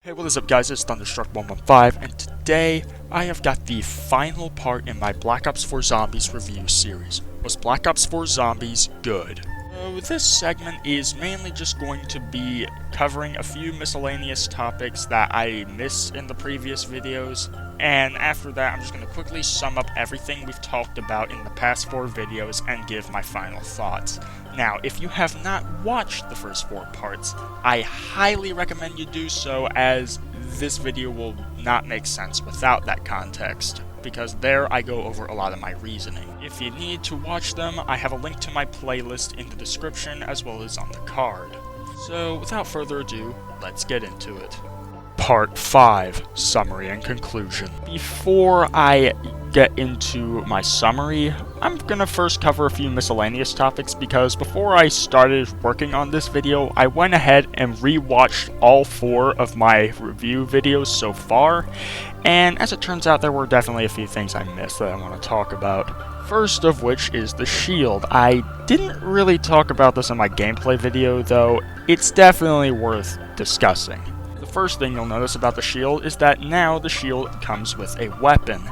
Hey, what is up guys, it's Thunderstruck115, and today I have got the final part in my Black Ops 4 Zombies review series. Was Black Ops 4 Zombies good? So this segment is mainly just going to be covering a few miscellaneous topics that I missed in the previous videos, and after that I'm just going to quickly sum up everything we've talked about in the past 4 videos and give my final thoughts. Now, if you have not watched the first 4 parts, I highly recommend you do so, as this video will not make sense without that context, because there I go over a lot of my reasoning. If you need to watch them, I have a link to my playlist in the description as well as on the card. So without further ado, let's get into it. Part 5, Summary and Conclusion. Before I get into my summary, I'm gonna first cover a few miscellaneous topics, because before I started working on this video, I went ahead and rewatched all 4 of my review videos so far, and as it turns out, there were definitely a few things I missed that I want to talk about. First of which is the shield. I didn't really talk about this in my gameplay video, though it's definitely worth discussing. The first thing you'll notice about the shield is that now the shield comes with a weapon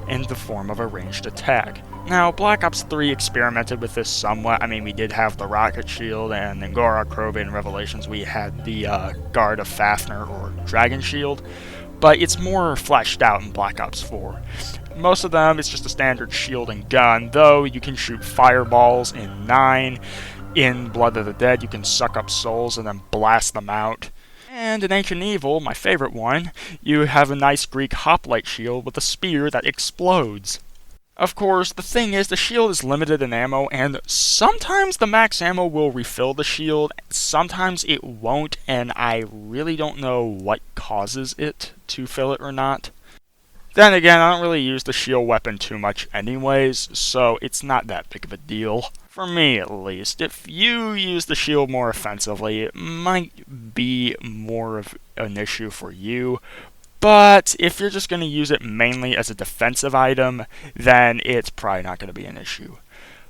in the form of a ranged attack. Now, Black Ops 3 experimented with this somewhat. I mean, we did have the rocket shield, and in Gorok, Krobe, and Revelations we had the Guard of Fafnir or Dragon Shield, but it's more fleshed out in Black Ops 4. Most of them, it's just a standard shield and gun, though you can shoot fireballs in 9. In Blood of the Dead, you can suck up souls and then blast them out. And in Ancient Evil, my favorite one, you have a nice Greek hoplite shield with a spear that explodes. Of course, the thing is, the shield is limited in ammo, and sometimes the max ammo will refill the shield, sometimes it won't, and I really don't know what causes it to fill it or not. Then again, I don't really use the shield weapon too much anyways, so it's not that big of a deal. For me, at least. If you use the shield more offensively, it might be more of an issue for you. But if you're just going to use it mainly as a defensive item, then it's probably not going to be an issue.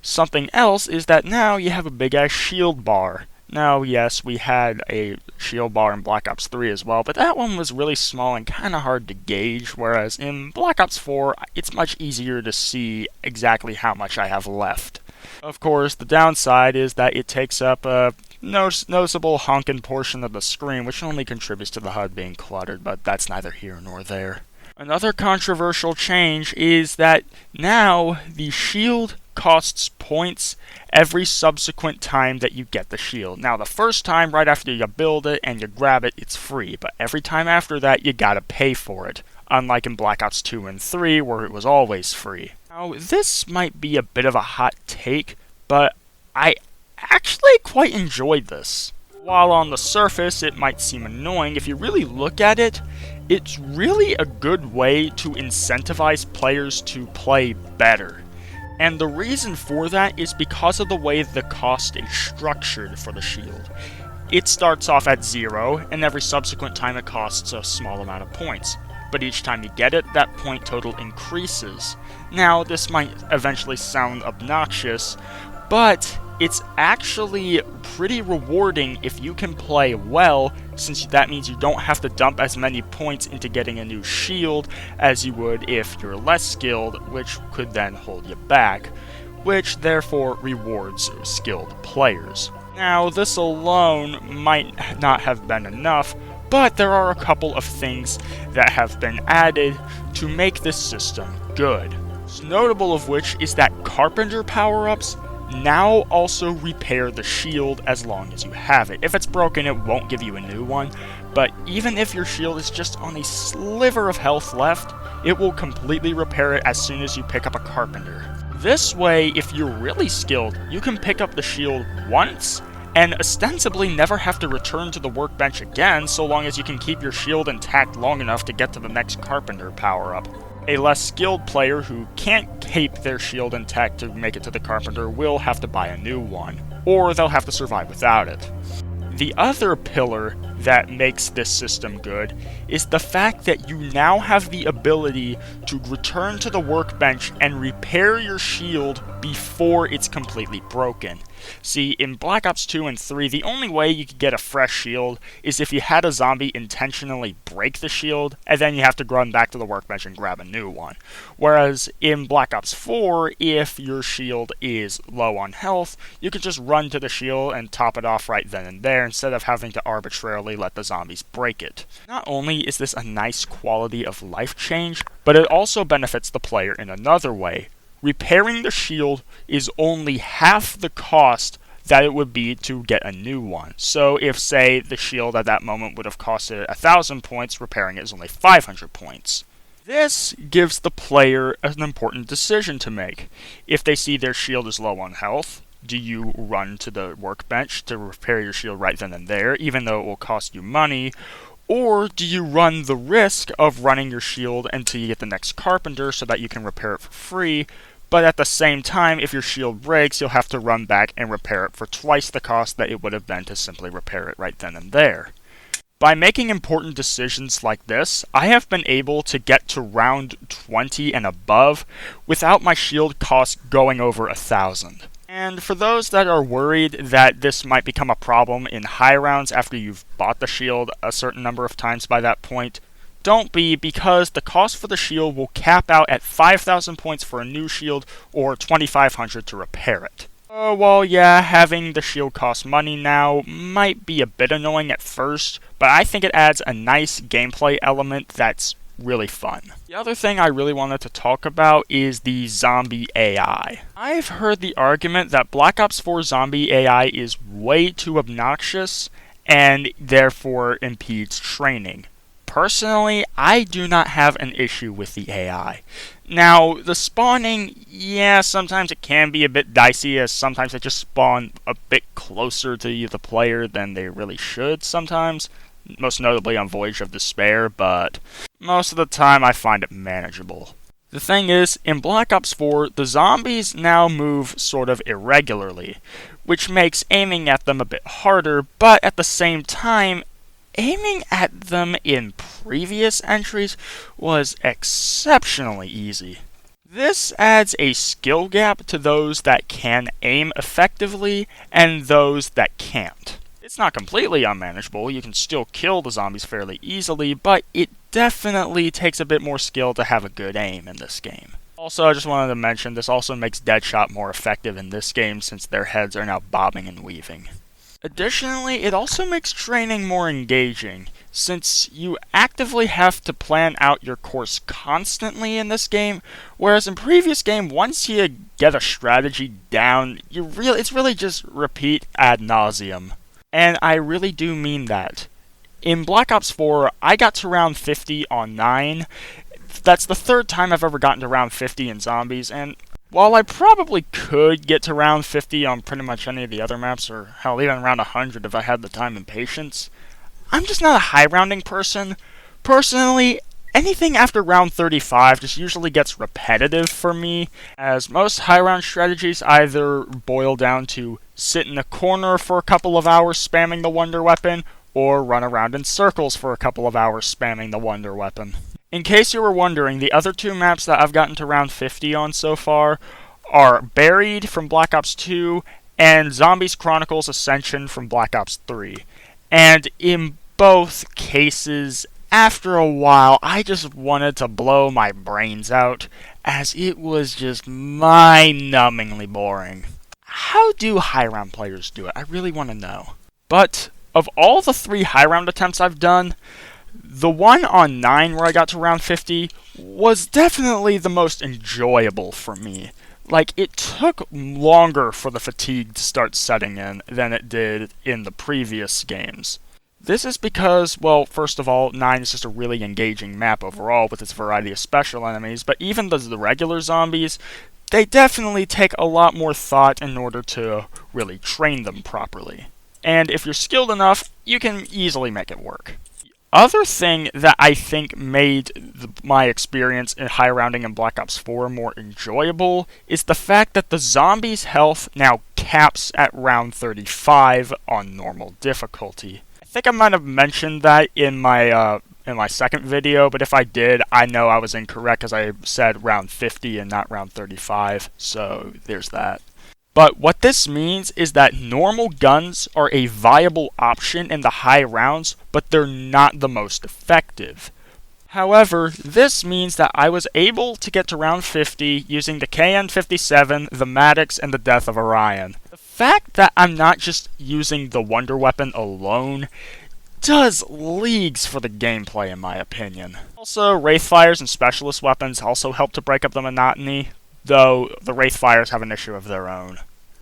Something else is that now you have a big-ass shield bar. Now, yes, we had a shield bar in Black Ops 3 as well, but that one was really small and kind of hard to gauge, whereas in Black Ops 4, it's much easier to see exactly how much I have left. Of course, the downside is that it takes up a noticeable honking portion of the screen, which only contributes to the HUD being cluttered, but that's neither here nor there. Another controversial change is that now the shield costs points every subsequent time that you get the shield. Now, the first time, right after you build it and you grab it, it's free, but every time after that, you gotta pay for it, unlike in Black Ops 2 and 3, where it was always free. Now, this might be a bit of a hot take, but I actually quite enjoyed this. While on the surface it might seem annoying, if you really look at it, it's really a good way to incentivize players to play better. And the reason for that is because of the way the cost is structured for the shield. It starts off at 0, and every subsequent time it costs a small amount of points. But each time you get it, that point total increases. Now, this might eventually sound obnoxious, but it's actually pretty rewarding if you can play well, since that means you don't have to dump as many points into getting a new shield as you would if you're less skilled, which could then hold you back, which therefore rewards skilled players. Now, this alone might not have been enough, but there are a couple of things that have been added to make this system good. Notable of which is that Carpenter power-ups now also repair the shield as long as you have it. If it's broken, it won't give you a new one, but even if your shield is just on a sliver of health left, it will completely repair it as soon as you pick up a Carpenter. This way, if you're really skilled, you can pick up the shield once and ostensibly never have to return to the workbench again, so long as you can keep your shield intact long enough to get to the next Carpenter power-up. A less skilled player who can't keep their shield intact to make it to the Carpenter will have to buy a new one, or they'll have to survive without it. The other pillar that makes this system good is the fact that you now have the ability to return to the workbench and repair your shield before it's completely broken. See, in Black Ops 2 and 3, the only way you could get a fresh shield is if you had a zombie intentionally break the shield, and then you have to run back to the workbench and grab a new one. Whereas in Black Ops 4, if your shield is low on health, you could just run to the shield and top it off right then and there instead of having to arbitrarily let the zombies break it. Not only is this a nice quality of life change, but it also benefits the player in another way. Repairing the shield is only half the cost that it would be to get a new one. So if, say, the shield at that moment would have costed 1,000 points, repairing it is only 500 points. This gives the player an important decision to make. If they see their shield is low on health, do you run to the workbench to repair your shield right then and there, even though it will cost you money? Or do you run the risk of running your shield until you get the next carpenter so that you can repair it for free? But at the same time, if your shield breaks, you'll have to run back and repair it for twice the cost that it would have been to simply repair it right then and there. By making important decisions like this, I have been able to get to round 20 and above without my shield cost going over 1,000. And for those that are worried that this might become a problem in high rounds after you've bought the shield a certain number of times by that point, don't be, because the cost for the shield will cap out at 5,000 points for a new shield or 2,500 to repair it. Well, yeah, having the shield cost money now might be a bit annoying at first, but I think it adds a nice gameplay element that's really fun. The other thing I really wanted to talk about is the zombie AI. I've heard the argument that Black Ops 4 zombie AI is way too obnoxious and therefore impedes training. Personally, I do not have an issue with the AI. Now, the spawning, yeah, sometimes it can be a bit dicey, as sometimes they just spawn a bit closer to the player than they really should sometimes, most notably on Voyage of Despair, but most of the time I find it manageable. The thing is, in Black Ops 4, the zombies now move sort of irregularly, which makes aiming at them a bit harder, but at the same time, aiming at them in previous entries was exceptionally easy. This adds a skill gap to those that can aim effectively and those that can't. It's not completely unmanageable, you can still kill the zombies fairly easily, but it definitely takes a bit more skill to have a good aim in this game. Also, I just wanted to mention, this also makes Deadshot more effective in this game since their heads are now bobbing and weaving. Additionally, it also makes training more engaging, since you actively have to plan out your course constantly in this game, whereas in previous game, once you get a strategy down, it's really just repeat ad nauseum. And I really do mean that. In Black Ops 4, I got to round 50 on 9. That's the third time I've ever gotten to round 50 in zombies, and while I probably could get to round 50 on pretty much any of the other maps, or hell, even around 100 if I had the time and patience, I'm just not a high rounding person. Personally, anything after round 35 just usually gets repetitive for me, as most high round strategies either boil down to sit in a corner for a couple of hours spamming the wonder weapon, or run around in circles for a couple of hours spamming the wonder weapon. In case you were wondering, the other two maps that I've gotten to round 50 on so far are Buried from Black Ops 2 and Zombies Chronicles Ascension from Black Ops 3. And in both cases, after a while, I just wanted to blow my brains out, as it was just mind-numbingly boring. How do high round players do it? I really want to know. But of all the 3 high round attempts I've done, the one on 9 where I got to round 50 was definitely the most enjoyable for me. Like, it took longer for the fatigue to start setting in than it did in the previous games. This is because, well, first of all, 9 is just a really engaging map overall with its variety of special enemies, but even the regular zombies, they definitely take a lot more thought in order to really train them properly. And if you're skilled enough, you can easily make it work. Other thing that I think made my experience in high rounding in Black Ops 4 more enjoyable is the fact that the zombies' health now caps at round 35 on normal difficulty. I think I might have mentioned that in my second video, but if I did, I know I was incorrect, as I said round 50 and not round 35, so there's that. But what this means is that normal guns are a viable option in the high rounds, but they're not the most effective. However, this means that I was able to get to round 50 using the KN-57, the Maddox, and the Death of Orion. The fact that I'm not just using the Wonder Weapon alone does leagues for the gameplay in my opinion. Also, Wraithfires and Specialist weapons also help to break up the monotony, though the Wraithfires have an issue of their own.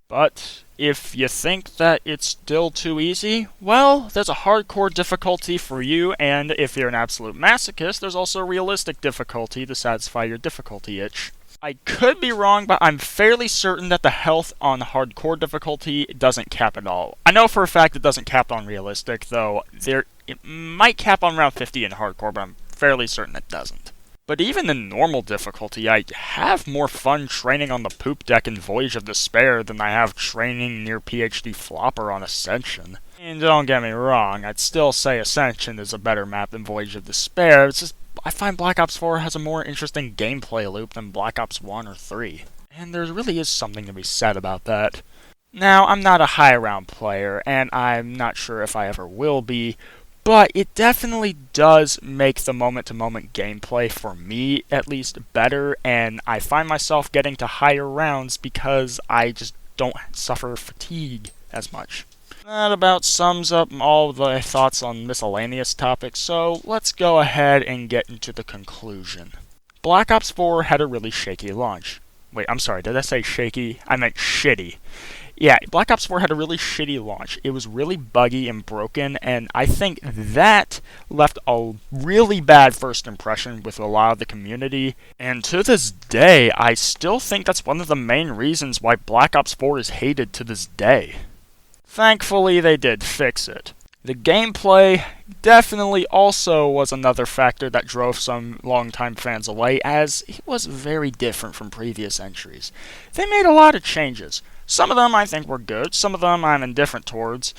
But if you think that it's still too easy, well, there's a hardcore difficulty for you, and if you're an absolute masochist, there's also a realistic difficulty to satisfy your difficulty itch. I could be wrong, but I'm fairly certain that the health on hardcore difficulty doesn't cap at all. I know for a fact it doesn't cap on realistic, though it might cap on round 50 in hardcore, but I'm fairly certain it doesn't. But even in normal difficulty, I have more fun training on the poop deck in Voyage of Despair than I have training near PhD Flopper on Ascension. And don't get me wrong, I'd still say Ascension is a better map than Voyage of Despair. It's just I find Black Ops 4 has a more interesting gameplay loop than Black Ops 1 or 3. And there really is something to be said about that. Now, I'm not a high round player, and I'm not sure if I ever will be, but it definitely does make the moment-to-moment gameplay, for me at least, better, and I find myself getting to higher rounds because I just don't suffer fatigue as much. That about sums up all the thoughts on miscellaneous topics, so let's go ahead and get into the conclusion. Black Ops 4 had a really shaky launch. Wait, I'm sorry, did I say shaky? I meant shitty. Yeah, Black Ops 4 had a really shitty launch. It was really buggy and broken, and I think that left a really bad first impression with a lot of the community. And to this day, I still think that's one of the main reasons why Black Ops 4 is hated to this day. Thankfully, they did fix it. The gameplay definitely also was another factor that drove some longtime fans away, as it was very different from previous entries. They made a lot of changes. Some of them I think were good, some of them I'm indifferent towards.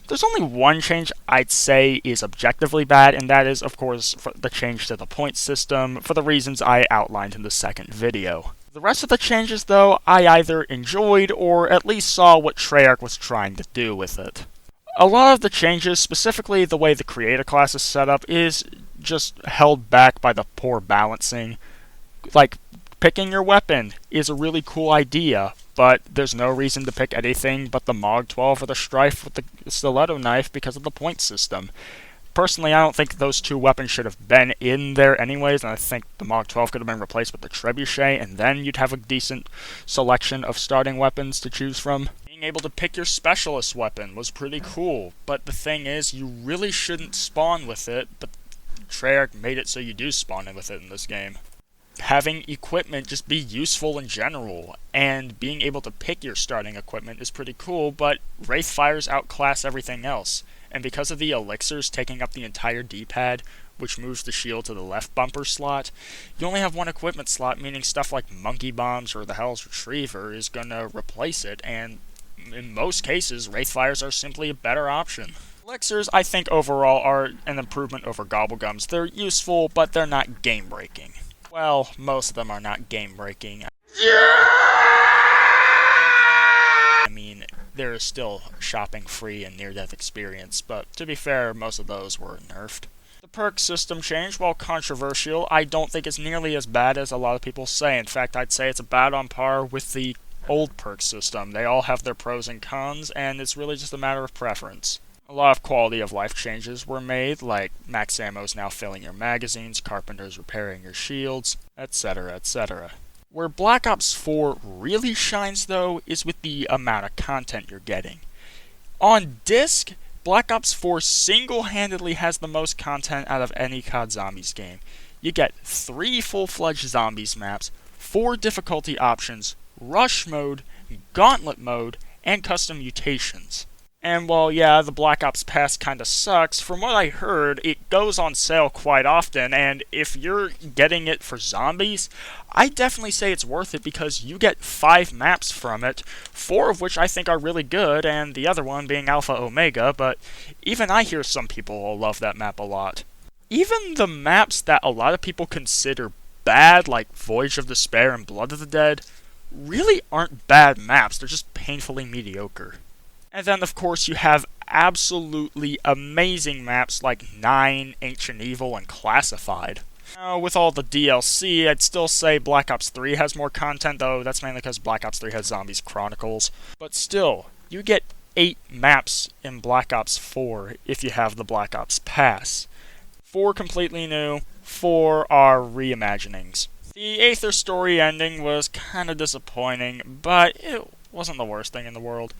There's only one change I'd say is objectively bad, and that is, of course, the change to the point system, for the reasons I outlined in the second video. The rest of the changes, though, I either enjoyed or at least saw what Treyarch was trying to do with it. A lot of the changes, specifically the way the creator class is set up, is just held back by the poor balancing. Like, picking your weapon is a really cool idea, but there's no reason to pick anything but the Mog 12 or the Strife with the stiletto knife because of the point system. Personally, I don't think those two weapons should have been in there anyways, and I think the Mog 12 could have been replaced with the Trebuchet, and then you'd have a decent selection of starting weapons to choose from. Being able to pick your specialist weapon was pretty cool, but the thing is, you really shouldn't spawn with it, but Treyarch made it so you do spawn with it in this game. Having equipment just be useful in general, and being able to pick your starting equipment is pretty cool, but Wraithfires outclass everything else. And because of the elixirs taking up the entire D-pad, which moves the shield to the left bumper slot, you only have one equipment slot, meaning stuff like Monkey Bombs or the Hell's Retriever is going to replace it, and in most cases, Wraithfires are simply a better option. Elixirs, I think, overall are an improvement over Gobblegums. They're useful, but they're not game-breaking. Well, most of them are not game-breaking. I mean, there is still shopping free and near-death experience, but to be fair, most of those were nerfed. The perk system change, while controversial, I don't think it's nearly as bad as a lot of people say. In fact, I'd say it's about on par with the old perk system. They all have their pros and cons, and it's really just a matter of preference. A lot of quality of life changes were made, like max ammo's now filling your magazines, carpenters repairing your shields, etc., etc. Where Black Ops 4 really shines, though, is with the amount of content you're getting. On disc, Black Ops 4 single-handedly has the most content out of any COD Zombies game. You get 3 full-fledged Zombies maps, 4 difficulty options, Rush mode, Gauntlet mode, and custom mutations. And while, yeah, the Black Ops Pass kinda sucks, from what I heard, it goes on sale quite often, and if you're getting it for Zombies, I definitely say it's worth it because you get 5 maps from it, 4 of which I think are really good, and the other one being Alpha Omega, but even I hear some people will love that map a lot. Even the maps that a lot of people consider bad, like Voyage of Despair and Blood of the Dead, really aren't bad maps, they're just painfully mediocre. And then, of course, you have absolutely amazing maps like 9, Ancient Evil, and Classified. Now, with all the DLC, I'd still say Black Ops 3 has more content, though that's mainly because Black Ops 3 has Zombies Chronicles. But still, you get 8 maps in Black Ops 4 if you have the Black Ops Pass. 4 completely new, 4 are reimaginings. The Aether story ending was kinda disappointing, but it wasn't the worst thing in the world.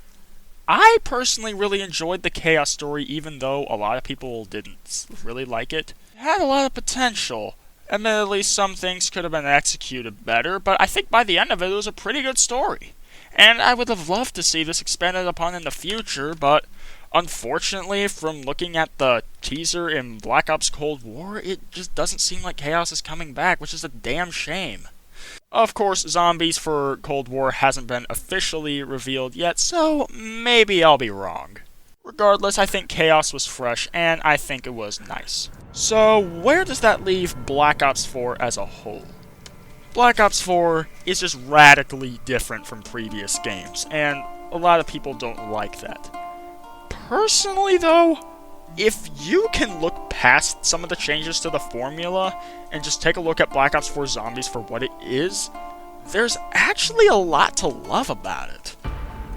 I personally really enjoyed the Chaos story, even though a lot of people didn't really like it. It had a lot of potential. Admittedly, some things could have been executed better, but I think by the end of it, it was a pretty good story. And I would have loved to see this expanded upon in the future, but unfortunately, from looking at the teaser in Black Ops Cold War, it just doesn't seem like Chaos is coming back, which is a damn shame. Of course, Zombies for Cold War hasn't been officially revealed yet, so maybe I'll be wrong. Regardless, I think Chaos was fresh, and I think it was nice. So, where does that leave Black Ops 4 as a whole? Black Ops 4 is just radically different from previous games, and a lot of people don't like that. Personally, though, if you can look past some of the changes to the formula and just take a look at Black Ops 4 Zombies for what it is, there's actually a lot to love about it.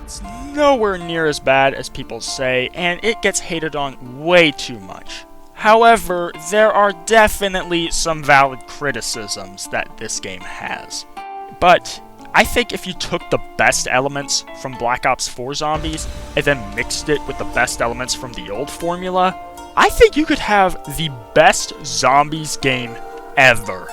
It's nowhere near as bad as people say, and it gets hated on way too much. However, there are definitely some valid criticisms that this game has. But I think if you took the best elements from Black Ops 4 Zombies and then mixed it with the best elements from the old formula, I think you could have the best Zombies game ever.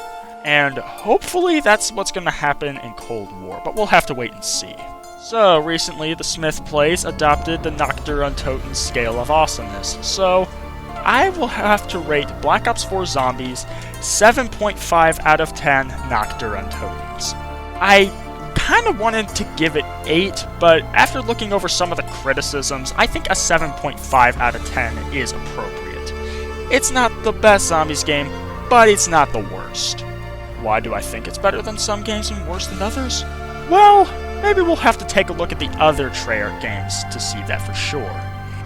And hopefully that's what's going to happen in Cold War, but we'll have to wait and see. So, recently the Smith Plays adopted the Noctur Untoten scale of awesomeness, so I will have to rate Black Ops 4 Zombies 7.5 out of 10 Noctur Untotens. I kind of wanted to give it 8, but after looking over some of the criticisms, I think a 7.5 out of 10 is appropriate. It's not the best Zombies game, but it's not the worst. Why do I think it's better than some games and worse than others? Well, maybe we'll have to take a look at the other Treyarch games to see that for sure.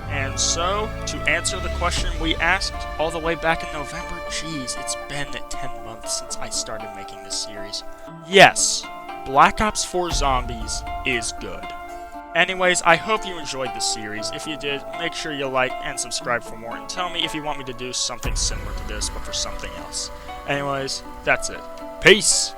And so, to answer the question we asked all the way back in November, geez, it's been 10 months since I started making this series. Yes, Black Ops 4 Zombies is good. Anyways, I hope you enjoyed this series. If you did, make sure you like and subscribe for more, and tell me if you want me to do something similar to this, but for something else. Anyways, that's it. Peace!